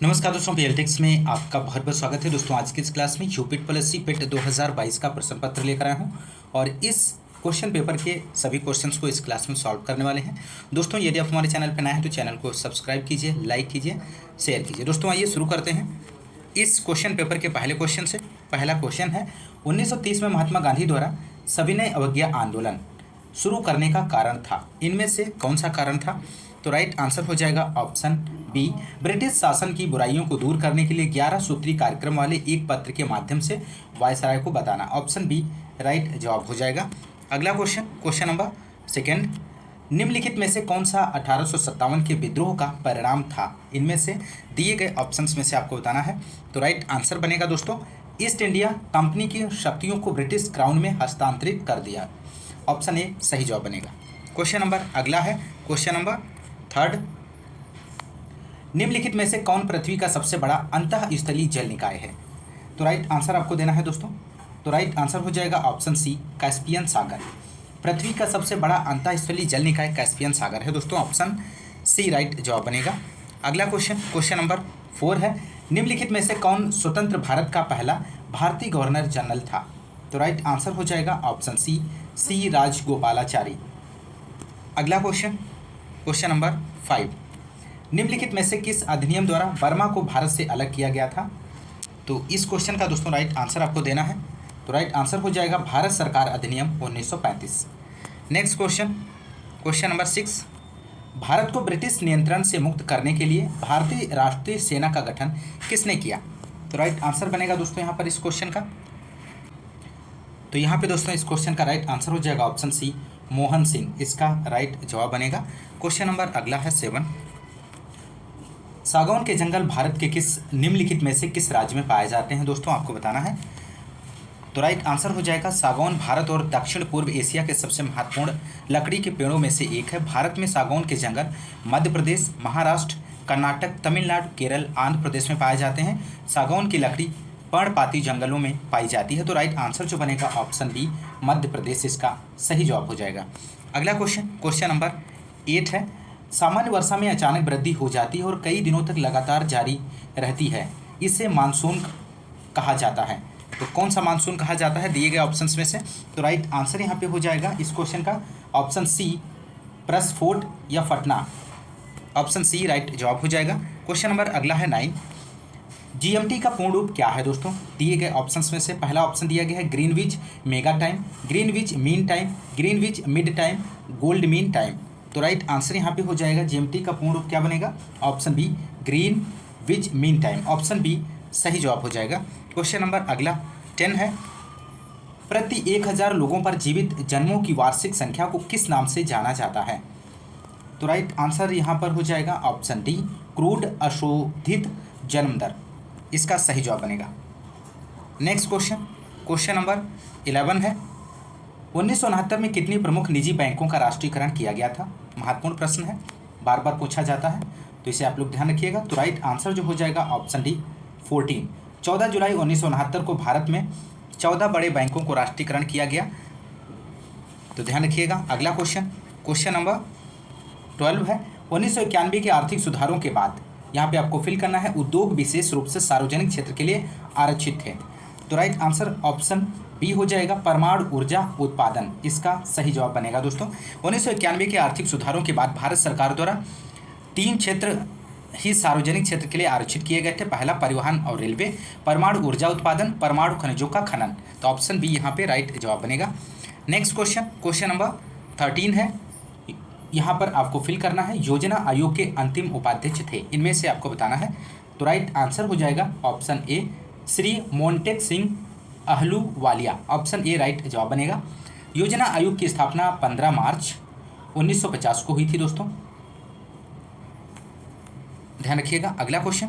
नमस्कार दोस्तों, पीएलटेक्स में आपका बहुत बहुत स्वागत है। दोस्तों आज की इस क्लास में यूपिट प्लस सी पेट 2022 का प्रश्न पत्र लेकर आया हूं और इस क्वेश्चन पेपर के सभी क्वेश्चंस को इस क्लास में सॉल्व करने वाले हैं। दोस्तों यदि आप हमारे चैनल पर नए हैं तो चैनल को सब्सक्राइब कीजिए, लाइक कीजिए, शेयर कीजिए। दोस्तों आइए शुरू करते हैं इस क्वेश्चन पेपर के पहले क्वेश्चन से। पहला क्वेश्चन है, 1930 में महात्मा गांधी द्वारा सविनय अवज्ञा आंदोलन शुरू करने का कारण था, इनमें से कौन सा कारण था? तो राइट आंसर हो जाएगा ऑप्शन बी, ब्रिटिश शासन की बुराइयों को दूर करने के लिए 11 सूत्री कार्यक्रम वाले एक पत्र के माध्यम से वायसराय को बताना। ऑप्शन बी राइट जवाब हो जाएगा। अगला क्वेश्चन, क्वेश्चन नंबर सेकेंड, निम्नलिखित में से कौन सा 1857 के विद्रोह का परिणाम था? इनमें से दिए गए ऑप्शंस में से आपको बताना है। तो राइट आंसर बनेगा दोस्तों, ईस्ट इंडिया कंपनी की शक्तियों को ब्रिटिश क्राउन में हस्तांतरित कर दिया। ऑप्शन ए सही जवाब बनेगा। क्वेश्चन नंबर अगला है क्वेश्चन नंबर थर्ड, निम्नलिखित में से कौन पृथ्वी का सबसे बड़ा अंतःस्थलीय जल निकाय है? तो राइट आंसर आपको देना है दोस्तों। तो राइट आंसर हो जाएगा ऑप्शन सी, कैस्पियन सागर। पृथ्वी का सबसे बड़ा अंतःस्थलीय जल निकाय कैस्पियन सागर है दोस्तों। ऑप्शन सी राइट जवाब बनेगा। अगला क्वेश्चन, क्वेश्चन नंबर 4 है, निम्नलिखित में से कौन स्वतंत्र भारत का पहला भारतीय गवर्नर जनरल था? तो राइट आंसर हो जाएगा ऑप्शन सी राजगोपालाचारी। अगला क्वेश्चन, क्वेश्चन नंबर 5, निम्नलिखित में से किस अधिनियम द्वारा बर्मा को भारत से अलग किया गया था? तो इस क्वेश्चन का दोस्तों राइट आंसर आपको देना है। तो राइट आंसर हो जाएगा भारत सरकार अधिनियम 1935। Next question, question number 6, Bharat को ब्रिटिश नियंत्रण से मुक्त करने के लिए भारतीय राष्ट्रीय सेना का गठन किसने किया? तो राइट आंसर बनेगा दोस्तों यहाँ पर इस क्वेश्चन का। तो यहाँ पे दोस्तों इस क्वेश्चन का राइट आंसर हो जाएगा ऑप्शन सी, मोहन सिंह, इसका राइट जवाब बनेगा। क्वेश्चन नंबर अगला है 7, सागौन के जंगल भारत के किस निम्नलिखित में से किस राज्य में पाए जाते हैं? दोस्तों आपको बताना है। तो राइट आंसर हो जाएगा, सागौन भारत और दक्षिण पूर्व एशिया के सबसे महत्वपूर्ण लकड़ी के पेड़ों में से एक है। भारत में सागौन के जंगल मध्य प्रदेश, महाराष्ट्र, कर्नाटक, तमिलनाडु, केरल, आंध्र प्रदेश में पाए जाते हैं। सागौन की लकड़ी पर्णपाती जंगलों में पाई जाती है। तो राइट आंसर जो बनेगा ऑप्शन बी, मध्य प्रदेश, इसका सही जवाब हो जाएगा। अगला क्वेश्चन, क्वेश्चन नंबर 8 है, सामान्य वर्षा में अचानक वृद्धि हो जाती है और कई दिनों तक लगातार जारी रहती है, इसे मानसून कहा जाता है। तो कौन सा मानसून कहा जाता है दिए गए ऑप्शंस में से? तो राइट आंसर यहाँ पे हो जाएगा इस क्वेश्चन का ऑप्शन सी, प्रस्फोट या फटना। ऑप्शन सी राइट जवाब हो जाएगा। क्वेश्चन नंबर अगला है 9, जीएमटी का पूर्ण रूप क्या है? दोस्तों दिए गए ऑप्शंस में से पहला ऑप्शन दिया गया है Greenwich mega time, Greenwich mean time, Greenwich mid time, gold mean time. तो राइट आंसर यहाँ पे हो जाएगा जीएमटी का पूर्ण रूप क्या बनेगा? Option B, Greenwich mean time. Option B सही जवाब हो जाएगा। क्वेश्चन नंबर अगला 10 है, प्रति 1000 लोगों पर जीवित जन्मों की वार्षिक संख्या को किस नाम से जाना जाता है? तो राइट आंसर यहाँ पर हो जाएगा ऑप्शन डी, क्रूड अशोधित जन्म दर, इसका सही जवाब बनेगा। नेक्स्ट क्वेश्चन, क्वेश्चन नंबर 11 है, 1969 में कितनी प्रमुख निजी बैंकों का राष्ट्रीयकरण किया गया था? महत्वपूर्ण प्रश्न है, बार बार पूछा जाता है, तो इसे आप लोग ध्यान रखिएगा। तो राइट आंसर जो हो जाएगा ऑप्शन डी, 14। 14 जुलाई 1969 को भारत में 14 बड़े बैंकों को राष्ट्रीयकरण किया गया, तो ध्यान रखिएगा। अगला क्वेश्चन, क्वेश्चन नंबर 12 है, 1991 के आर्थिक सुधारों के बाद यहाँ पे आपको फिल करना है, उद्योग विशेष रूप से सार्वजनिक क्षेत्र के लिए आरक्षित है। तो राइट आंसर ऑप्शन बी हो जाएगा, परमाणु ऊर्जा उत्पादन, इसका सही जवाब बनेगा। दोस्तों 1991 के आर्थिक सुधारों के बाद भारत सरकार द्वारा 3 क्षेत्र ही सार्वजनिक क्षेत्र के लिए आरक्षित किए गए थे। पहला परिवहन और रेलवे, परमाणु ऊर्जा उत्पादन, परमाणु खनिजों का खनन। तो ऑप्शन बी यहाँ पे राइट जवाब बनेगा। नेक्स्ट क्वेश्चन, क्वेश्चन नंबर 13 है, यहाँ पर आपको फिल करना है, योजना आयोग के अंतिम उपाध्यक्ष थे, इनमें से आपको बताना है। तो राइट आंसर हो जाएगा option A, Shri Montek Singh Ahluwalia. Option A right जवाब बनेगा। योजना आयोग की स्थापना 15 मार्च 1950 को हुई थी दोस्तों, ध्यान रखिएगा। अगला क्वेश्चन,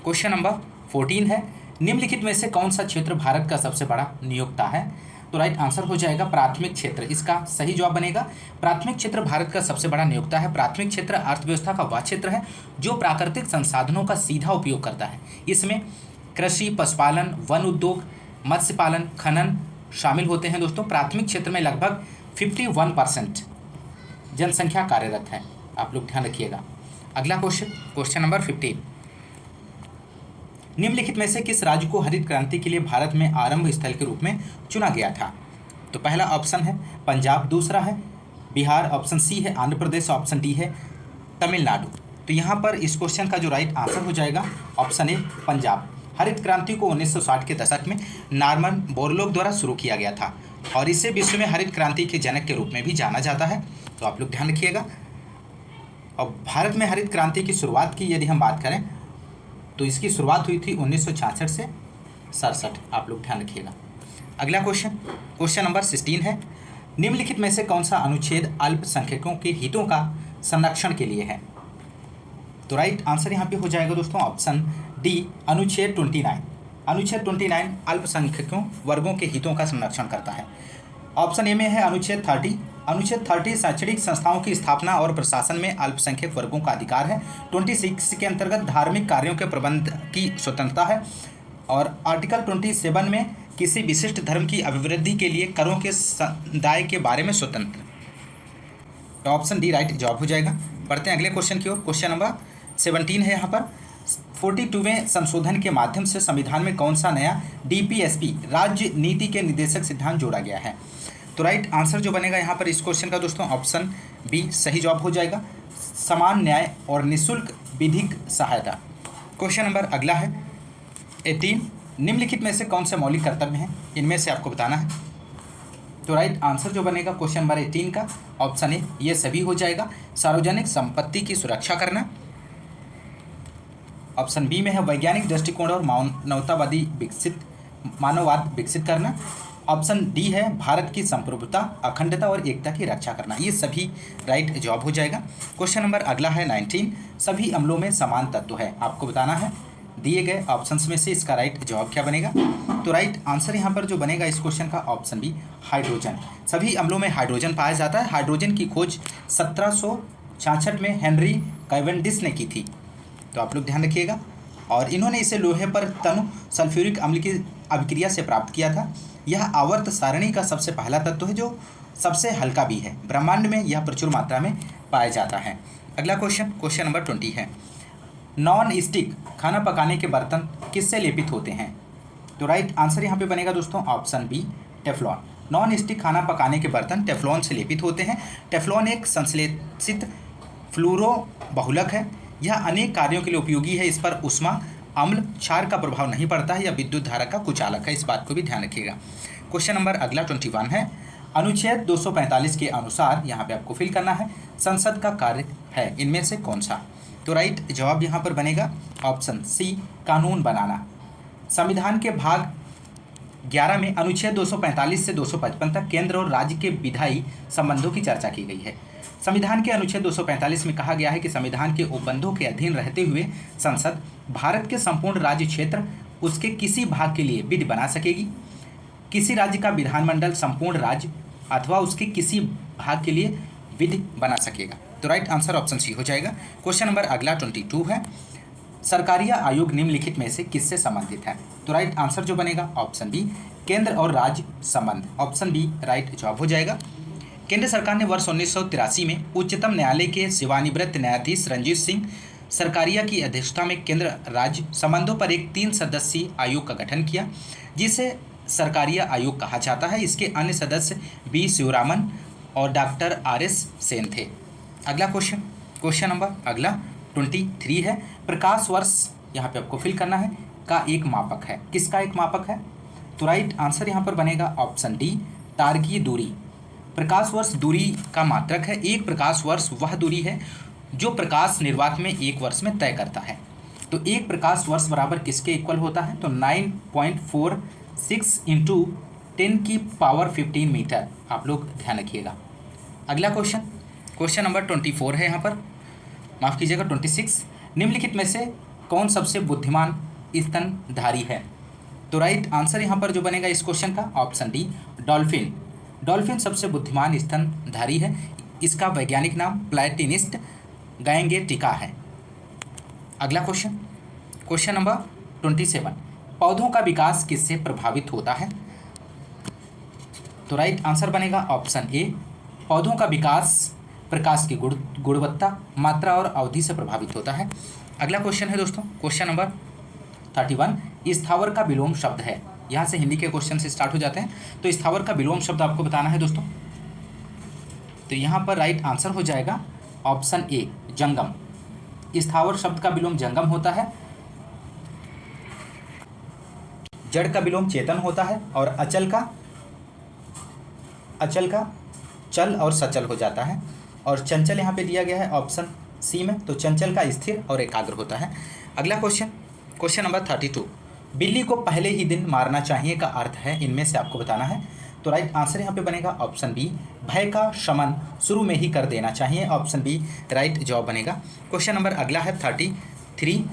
क्वेश्चन नंबर 14 है, निम्नलिखित में से कौन सा क्षेत्र भारत का सबसे बड़ा नियोक्ता है? तो राइट आंसर हो जाएगा प्राथमिक क्षेत्र, इसका सही जवाब बनेगा। प्राथमिक क्षेत्र भारत का सबसे बड़ा नियोक्ता है। प्राथमिक क्षेत्र अर्थव्यवस्था का वह क्षेत्र है जो प्राकृतिक संसाधनों का सीधा उपयोग करता है। इसमें कृषि, पशुपालन, वन उद्योग, मत्स्य पालन, खनन शामिल होते हैं। दोस्तों प्राथमिक क्षेत्र में लगभग 51% जनसंख्या कार्यरत है, आप लोग ध्यान रखिएगा। अगला क्वेश्चन, क्वेश्चन नंबर 15, निम्नलिखित में से किस राज्य को हरित क्रांति के लिए भारत में आरंभ स्थल के रूप में चुना गया था? तो पहला ऑप्शन है पंजाब, दूसरा है बिहार, ऑप्शन सी है आंध्र प्रदेश, ऑप्शन डी है तमिलनाडु। तो यहाँ पर इस क्वेश्चन का जो राइट आंसर हो जाएगा ऑप्शन ए पंजाब। हरित क्रांति को 1960 के दशक में नॉर्मन बोरलॉग द्वारा शुरू किया गया था और इसे विश्व में हरित क्रांति के जनक के रूप में भी जाना जाता है। तो आप लोग ध्यान रखिएगा। और भारत में हरित क्रांति की शुरुआत की यदि हम बात करें तो इसकी शुरुआत हुई थी 1966 से 67। आप लोग ध्यान रखिएगा। अगला क्वेश्चन नंबर 16 है, निम्नलिखित में से कौन सा अनुच्छेद अल्पसंख्यकों के हितों का संरक्षण के लिए है? तो राइट आंसर यहाँ पे हो जाएगा दोस्तों ऑप्शन डी, अनुच्छेद 29। अनुच्छेद 29 अल्पसंख्यकों वर्गों के हितों का संरक्षण करता है। ऑप्शन ए में है अनुच्छेद 30। अनुच्छेद 30 शैक्षणिक संस्थाओं की स्थापना और प्रशासन में अल्पसंख्यक वर्गों का अधिकार है। 26 के अंतर्गत धार्मिक कार्यों के प्रबंध की स्वतंत्रता है और आर्टिकल 27 में किसी विशिष्ट धर्म की अभिवृद्धि के लिए करों के समुदाय के बारे में स्वतंत्र। तो ऑप्शन डी राइट जवाब हो जाएगा। पढ़ते हैं अगले क्वेश्चन की ओर। क्वेश्चन नंबर 17 है यहाँ पर, 42वें संशोधन के माध्यम से संविधान में कौन सा नया डीपीएसपी राज्य नीति के निर्देशक सिद्धांत जोड़ा गया है? तो राइट आंसर जो बनेगा यहाँ पर इस क्वेश्चन का दोस्तों ऑप्शन बी सही जवाब हो जाएगा, समान न्याय और निःशुल्क विधिक सहायता। क्वेश्चन नंबर अगला है 18, निम्नलिखित में से कौन से मौलिक कर्तव्य हैं, इनमें से आपको बताना है। तो राइट आंसर जो बनेगा क्वेश्चन नंबर 18 का ऑप्शन ए ये सभी हो जाएगा, सार्वजनिक संपत्ति की सुरक्षा करना। ऑप्शन बी में है वैज्ञानिक दृष्टिकोण और मानववाद विकसित करना। ऑप्शन डी है भारत की संप्रभुता, अखंडता और एकता की रक्षा करना। ये सभी राइट जवाब हो जाएगा। क्वेश्चन नंबर अगला है 19, सभी अम्लों में समान तत्व है, आपको बताना है दिए गए ऑप्शंस में से इसका राइट जवाब क्या बनेगा। तो राइट आंसर यहाँ पर जो बनेगा इस क्वेश्चन का ऑप्शन बी हाइड्रोजन। सभी अम्लों में हाइड्रोजन पाया जाता है। हाइड्रोजन की खोज 1766 में हेनरी कैवेंडिश ने की थी। तो आप लोग ध्यान रखिएगा। और इन्होंने इसे लोहे पर तनु सल्फ्यूरिक अम्ल की अभिक्रिया से प्राप्त किया था। यह आवर्त सारणी का सबसे पहला तत्व है जो सबसे हल्का भी है। ब्रह्मांड में यह प्रचुर मात्रा में पाया जाता है। अगला क्वेश्चन नंबर 20 है, नॉन स्टिक खाना पकाने के बर्तन किससे लेपित होते हैं? तो राइट आंसर यहाँ पे बनेगा दोस्तों option B Teflon. Non stick खाना पकाने के बर्तन टेफ्लॉन से लेपित होते हैं। टेफ्लॉन एक संश्लेषित फ्लूरो बहुलक है। यह अनेक कार्यों के लिए उपयोगी है। इस पर ऊष्मा, अम्ल, क्षार का प्रभाव नहीं पड़ता है। यह विद्युत धारा का कुचालक है, इस बात को भी ध्यान रखिएगा। क्वेश्चन नंबर अगला 21 है, अनुच्छेद 245 के अनुसार यहाँ पे आपको फिल करना है संसद का कार्य है, इनमें से कौन सा? तो राइट जवाब यहाँ पर बनेगा ऑप्शन सी कानून बनाना। संविधान के भाग 11 में अनुच्छेद 245 से 255 तक केंद्र और राज्य के विधायी संबंधों की चर्चा की गई है। संविधान के अनुच्छेद 245 में कहा गया है कि संविधान के उपबंधों के अधीन रहते हुए संसद भारत के संपूर्ण राज्य क्षेत्र उसके किसी भाग के लिए विधि बना सकेगी। किसी राज्य का विधानमंडल संपूर्ण राज्य अथवा उसके किसी भाग के लिए विधि बना सकेगा। तो राइट आंसर ऑप्शन सी हो जाएगा। क्वेश्चन नंबर अगला 22 है, सरकारिया आयोग निम्नलिखित में से किससे संबंधित है? तो राइट आंसर जो बनेगा ऑप्शन बी केंद्र और राज्य संबंध। ऑप्शन बी राइट जवाब हो जाएगा। केंद्र सरकार ने वर्ष 1983 में उच्चतम न्यायालय के सेवानिवृत्त न्यायाधीश रंजीत सिंह सरकारिया की अध्यक्षता में केंद्र राज्य संबंधों पर एक 3 सदस्यीय आयोग का गठन किया, जिसे सरकारिया आयोग कहा जाता है। इसके अन्य सदस्य बी शिवरामन और डॉक्टर RS सेन थे। अगला क्वेश्चन नंबर अगला 23 है, प्रकाश वर्ष यहाँ पे आपको फिल करना है का एक मापक है। किसका एक मापक है? तो राइट आंसर यहाँ पर बनेगा ऑप्शन डी तारकीय दूरी। प्रकाश वर्ष दूरी का मात्रक है। एक प्रकाश वर्ष वह दूरी है जो प्रकाश निर्वात में एक वर्ष में तय करता है। तो एक प्रकाश वर्ष बराबर किसके इक्वल होता है? तो 9.46 × 10⁻15 मीटर। आप लोग ध्यान रखिएगा। अगला क्वेश्चन नंबर 24 है यहाँ पर, माफ़ कीजिएगा 26, निम्नलिखित में से कौन सबसे बुद्धिमान स्तनधारी है? तो राइट आंसर यहाँ पर जो बनेगा इस क्वेश्चन का ऑप्शन डी डॉल्फिन। डॉल्फिन सबसे बुद्धिमान स्तनधारी है। इसका वैज्ञानिक नाम प्लैटिनिस्ट गैंगेटिका है। अगला क्वेश्चन नंबर 27, पौधों का विकास किससे प्रभावित होता है? तो राइट आंसर बनेगा ऑप्शन ए पौधों का विकास प्रकाश की गुणवत्ता, मात्रा और अवधि से प्रभावित होता है। अगला क्वेश्चन है दोस्तों क्वेश्चन नंबर 31 स्थावर का विलोम शब्द है। यहाँ से हिंदी के क्वेश्चन से स्टार्ट हो जाते हैं। तो स्थावर का विलोम शब्द आपको बताना है दोस्तों। तो यहाँ पर राइट आंसर हो जाएगा ऑप्शन ए जंगम। स्थावर शब्द का विलोम जंगम होता है, जड़ का विलोम चेतन होता है और अचल का चल और सचल हो जाता है। और चंचल यहाँ पे दिया गया है ऑप्शन सी में, तो चंचल का स्थिर और एकाग्र होता है। अगला क्वेश्चन नंबर 32, बिल्ली को पहले ही दिन मारना चाहिए का अर्थ है, इनमें से आपको बताना है। तो राइट आंसर यहाँ पे बनेगा ऑप्शन बी भय का शमन शुरू में ही कर देना चाहिए, ऑप्शन बी राइट जवाब बनेगा। क्वेश्चन नंबर अगला है 33,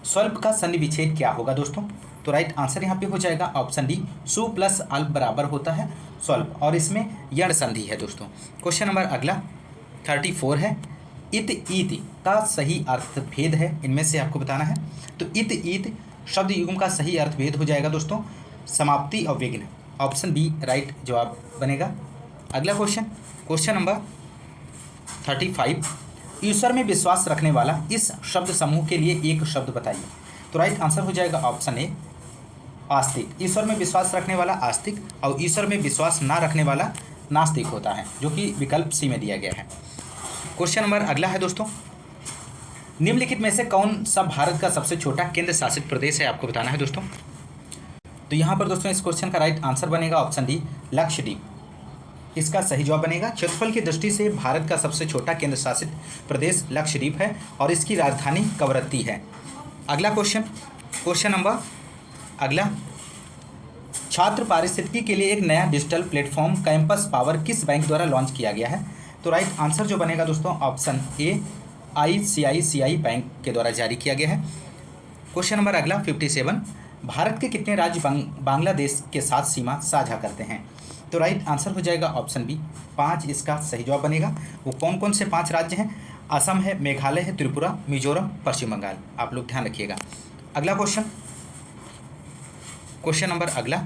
स्वल्प का सन्धि विच्छेद क्या होगा दोस्तों। तो राइट आंसर यहाँ पे हो जाएगा ऑप्शन डी सु प्लस अल्प बराबर होता है स्वल्प, और इसमें यण संधि है दोस्तों। क्वेश्चन नंबर अगला 34 है, इत ईत का सही अर्थ भेद है, इनमें से आपको बताना है। तो इत ईत शब्द युग्म का सही अर्थ भेद हो जाएगा दोस्तों समाप्ति और विघ्न, ऑप्शन बी राइट जवाब बनेगा। अगला क्वेश्चन नंबर 35, ईश्वर में विश्वास रखने वाला इस शब्द समूह के लिए एक शब्द बताइए। तो राइट आंसर हो जाएगा ऑप्शन ए आस्तिक। ईश्वर में विश्वास रखने वाला आस्तिक और ईश्वर में विश्वास ना रखने वाला नास्तिक होता है, जो कि विकल्प सी में दिया गया है। क्वेश्चन नंबर अगला है दोस्तों, निम्नलिखित में से कौन सा भारत का सबसे छोटा केंद्र शासित प्रदेश है, आपको बताना है दोस्तों। तो यहाँ पर दोस्तों इस क्वेश्चन का राइट आंसर बनेगा ऑप्शन डी लक्षद्वीप। इसका सही जवाब बनेगा। क्षेत्रफल की दृष्टि से भारत का सबसे छोटा केंद्र शासित प्रदेश लक्षद्वीप है और इसकी राजधानी कवरत्ती है। अगला क्वेश्चन नंबर अगला, छात्र पारिस्थितिकी के लिए एक नया डिजिटल प्लेटफॉर्म कैंपस पावर किस बैंक द्वारा लॉन्च किया गया है। तो राइट आंसर जो बनेगा दोस्तों ऑप्शन ए ICICI बैंक के द्वारा जारी किया गया है। क्वेश्चन नंबर अगला 57, भारत के कितने राज्य बांग्लादेश के साथ सीमा साझा करते हैं। तो राइट आंसर हो जाएगा ऑप्शन बी 5, इसका सही जवाब बनेगा। वो कौन कौन से 5 राज्य हैं, असम है, मेघालय है, त्रिपुरा, मिजोरम, पश्चिम बंगाल, आप लोग ध्यान रखिएगा। अगला क्वेश्चन नंबर अगला,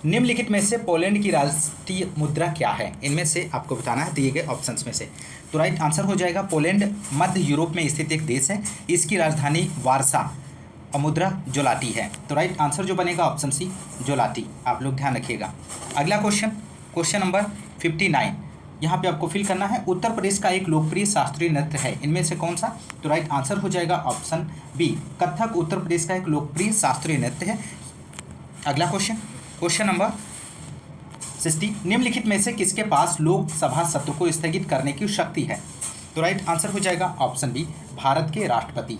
निम्नलिखित में से पोलैंड की राष्ट्रीय मुद्रा क्या है, इनमें से आपको बताना है दिए गए ऑप्शंस में से। तो राइट आंसर हो जाएगा पोलैंड मध्य यूरोप में स्थित एक देश है, इसकी राजधानी वारसा और मुद्रा जोलाटी है। तो राइट आंसर जो बनेगा ऑप्शन सी जोलाटी, आप लोग ध्यान रखिएगा। अगला क्वेश्चन नंबर 59, यहाँ पे आपको फिल करना है, उत्तर प्रदेश का एक लोकप्रिय शास्त्रीय नृत्य है, इनमें से कौन सा। तो राइट आंसर हो जाएगा ऑप्शन बी कथक उत्तर प्रदेश का एक लोकप्रिय शास्त्रीय नृत्य है। अगला क्वेश्चन नंबर 60, निम्नलिखित में से किसके पास लोकसभा सत्र को स्थगित करने की शक्ति है। तो राइट आंसर हो जाएगा ऑप्शन बी भारत के राष्ट्रपति।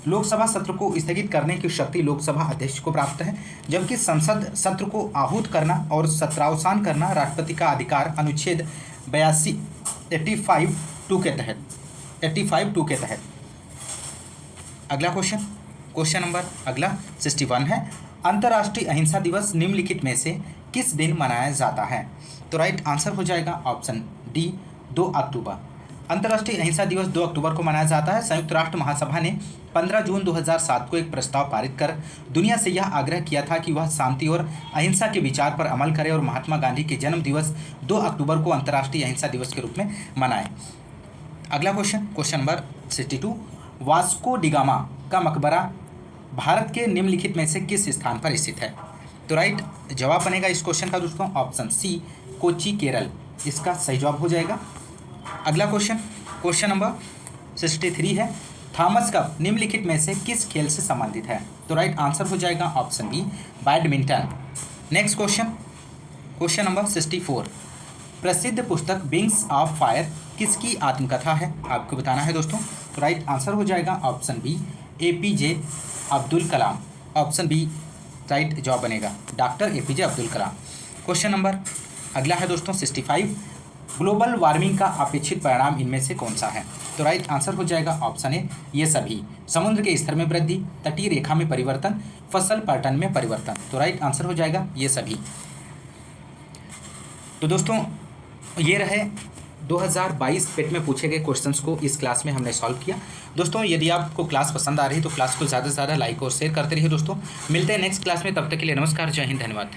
लोकसभा सत्र को स्थगित करने की शक्ति लोकसभा अध्यक्ष को प्राप्त है, जबकि संसद सत्र को आहूत करना और सत्रावसान करना राष्ट्रपति का अधिकार अनुच्छेद 85(2) के तहत। अगला क्वेश्चन नंबर अगला 61 है, अंतर्राष्ट्रीय अहिंसा दिवस निम्नलिखित में से किस दिन मनाया जाता है। तो राइट आंसर हो जाएगा ऑप्शन डी 2 अक्टूबर। अंतर्राष्ट्रीय अहिंसा दिवस 2 अक्टूबर को मनाया जाता है। संयुक्त राष्ट्र महासभा ने 15 जून 2007 को एक प्रस्ताव पारित कर दुनिया से यह आग्रह किया था कि वह शांति और अहिंसा के विचार पर अमल करे और महात्मा गांधी के जन्म दिवस 2 अक्टूबर को अंतर्राष्ट्रीय अहिंसा दिवस के रूप में मनाए। अगला क्वेश्चन नंबर 62, वास्को डिगामा का मकबरा भारत के निम्नलिखित में से किस स्थान पर स्थित है। तो राइट जवाब बनेगा इस क्वेश्चन का दोस्तों ऑप्शन सी कोच्चि केरल, इसका सही जवाब हो जाएगा। अगला क्वेश्चन नंबर 63 है, थॉमस कप निम्नलिखित में से किस खेल से संबंधित है। तो राइट आंसर हो जाएगा option B badminton. Next question number 64, प्रसिद्ध पुस्तक विंग्स ऑफ फायर किसकी आत्मकथा है, आपको बताना है दोस्तों। तो राइट आंसर हो जाएगा option B APJ Abdul Kalam, option B right जवाब बनेगा doctor APJ Abdul Kalam. Question number अगला है दोस्तों 65, ग्लोबल वार्मिंग का अपेक्षित परिणाम इनमें से कौन सा है। तो राइट आंसर हो जाएगा ऑप्शन ए ये सभी, समुद्र के स्तर में वृद्धि, तटीय रेखा में परिवर्तन, फसल पैटर्न में परिवर्तन। तो राइट आंसर हो जाएगा ये सभी। तो दोस्तों ये रहे 2022 पेट में पूछे गए क्वेश्चंस को इस क्लास में हमने सॉल्व किया। दोस्तों यदि आपको क्लास पसंद आ रही है तो क्लास को ज़्यादा से ज़्यादा लाइक और शेयर करते रहिए दोस्तों। मिलते हैं नेक्स्ट क्लास में, तब तक के लिए नमस्कार, जय हिंद, धन्यवाद।